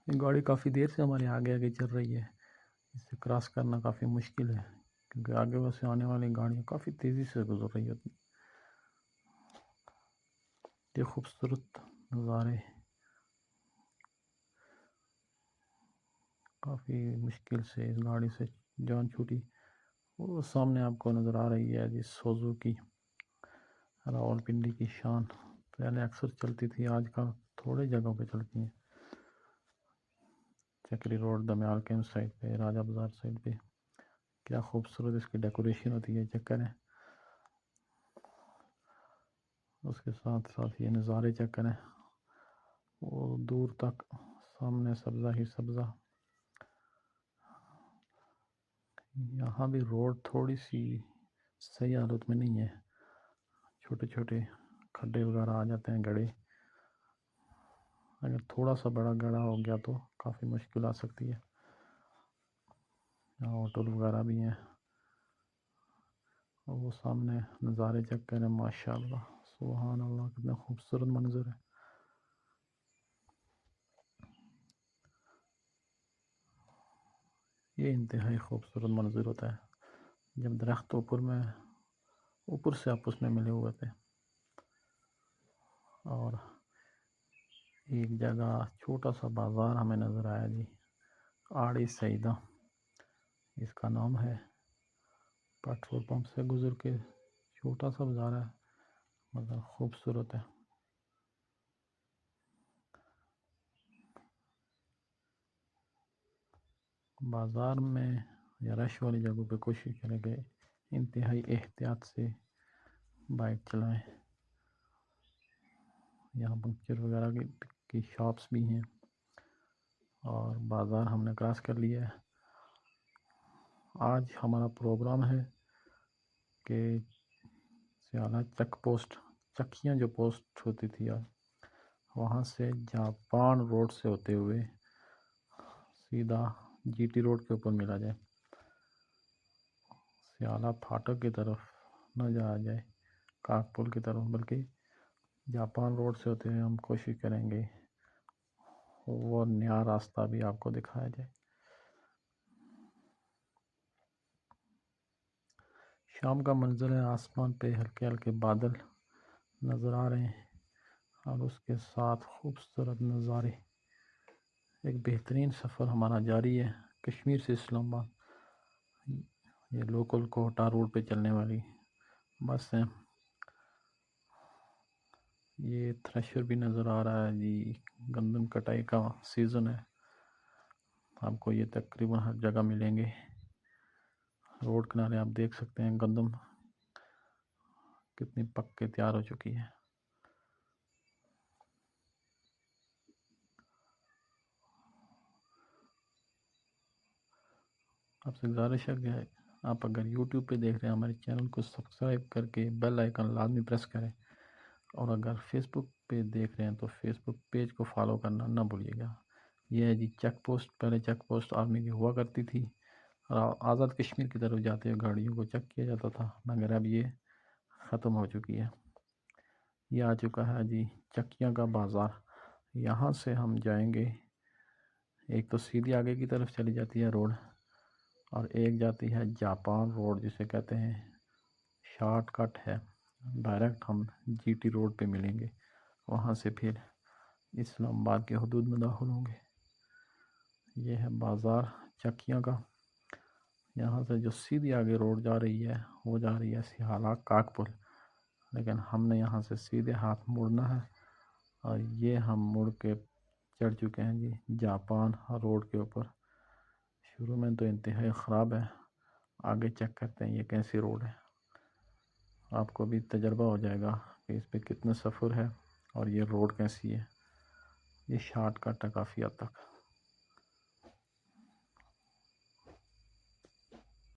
یہ گاڑی کافی دیر سے ہمارے آگے آگے چل رہی ہے، اس سے کراس کرنا کافی مشکل ہے کیونکہ آگے سے آنے والی گاڑیاں کافی تیزی سے گزر رہی ہوتی ہیں۔ یہ خوبصورت نظارے کافی مشکل سے اس گاڑی سے جان چھوٹی۔ وہ سامنے آپ کو نظر آ رہی ہے جی سوزوکی، راولپنڈی کی شان، پہلے اکثر چلتی تھی، آج کل تھوڑے جگہوں پہ چلتی ہیں، چکری روڈ، دمیال کیمپ سائڈ پہ، راجہ بازار سائڈ پہ۔ کیا خوبصورت اس کی ڈیکوریشن ہوتی ہے، چیک کریں۔ اس کے ساتھ ساتھ یہ نظارے چیک کریں، وہ دور تک سامنے سبزہ ہی سبزہ۔ یہاں بھی روڈ تھوڑی سی صحیح حالت میں نہیں ہے، چھوٹے چھوٹے کھڈے وغیرہ آ جاتے ہیں گڑھے، اگر تھوڑا سا بڑا گڑھا ہو گیا تو کافی مشکل آ سکتی ہے۔ یہاں ہوٹل وغیرہ بھی ہیں، اور وہ سامنے نظارے چیک کریں، ماشاءاللہ سبحان اللہ، کتنا خوبصورت منظر ہے۔ یہ انتہائی خوبصورت منظر ہوتا ہے جب درخت اوپر سے آپس میں ملے ہوئے تھے، اور ایک جگہ چھوٹا سا بازار ہمیں نظر آیا جی، آڑی سیدہ اس کا نام ہے۔ پیٹرول پمپ سے گزر کے چھوٹا سا بازار ہے، مگر خوبصورت ہے۔ بازار میں یا رش والی جگہوں پہ کوشش کریں کہ انتہائی احتیاط سے بائک چلائیں۔ یہاں پنکچر وغیرہ کی شاپس بھی ہیں، اور بازار ہم نے کراس کر لیا ہے۔ آج ہمارا پروگرام ہے کہ سیالہ چک پوسٹ، چکیاں جو پوسٹ ہوتی تھی وہاں سے جاپان روڈ سے ہوتے ہوئے سیدھا جی ٹی روڈ کے اوپر ملا جائے، سیالہ پھاٹک کی طرف نہ جایا جائے کاکپول کی طرف، بلکہ جاپان روڈ سے ہوتے ہوئے ہم کوشش کریں گے وہ نیا راستہ بھی آپ کو دکھایا جائے۔ شام کا منظر ہے، آسمان پہ ہلکے ہلکے بادل نظر آ رہے ہیں، اور اس کے ساتھ خوبصورت نظارے۔ ایک بہترین سفر ہمارا جاری ہے کشمیر سے اسلام آباد۔ یہ لوکل کوہٹا روڈ پہ چلنے والی بس ہے۔ یہ تھریشر بھی نظر آ رہا ہے جی، گندم کٹائی کا سیزن ہے، آپ کو یہ تقریباً ہر جگہ ملیں گے۔ روڈ کنارے آپ دیکھ سکتے ہیں گندم کتنی پک کے تیار ہو چکی ہے۔ آپ سے گزارش ہے کہ آپ اگر یوٹیوب پہ دیکھ رہے ہیں ہمارے چینل کو سبسکرائب کر کے بیل آئیکن لازمی پریس کریں، اور اگر فیس بک پہ دیکھ رہے ہیں تو فیس بک پیج کو فالو کرنا نہ بھولیے گا۔ یہ ہے جی چیک پوسٹ، پہلے چیک پوسٹ آرمی کی ہوا کرتی تھی، اور آزاد کشمیر کی طرف جاتے ہوئے گاڑیوں کو چیک کیا جاتا تھا، مگر اب یہ ختم ہو چکی ہے۔ یہ آ چکا ہے جی چکیاں کا بازار۔ یہاں سے ہم جائیں گے، ایک تو سیدھی آگے کی طرف چلی جاتی ہے روڈ، اور ایک جاتی ہے جاپان روڈ جسے کہتے ہیں، شارٹ کٹ ہے، ڈائریکٹ ہم جی ٹی روڈ پہ ملیں گے، وہاں سے پھر اسلام آباد کے حدود میں داخل ہوں گے۔ یہ ہے بازار چکیاں کا۔ یہاں سے جو سیدھی آگے روڈ جا رہی ہے وہ جا رہی ہے سیالہ کاکپل، لیکن ہم نے یہاں سے سیدھے ہاتھ مڑنا ہے، اور یہ ہم مڑ کے چڑھ چکے ہیں جی جاپان روڈ کے اوپر۔ شروع میں تو انتہائی خراب ہے، آگے چیک کرتے ہیں یہ کیسی روڈ ہے، آپ کو بھی تجربہ ہو جائے گا کہ اس پہ کتنا سفر ہے اور یہ روڈ کیسی ہے۔ یہ شارٹ کٹ ہے کافی حد تک۔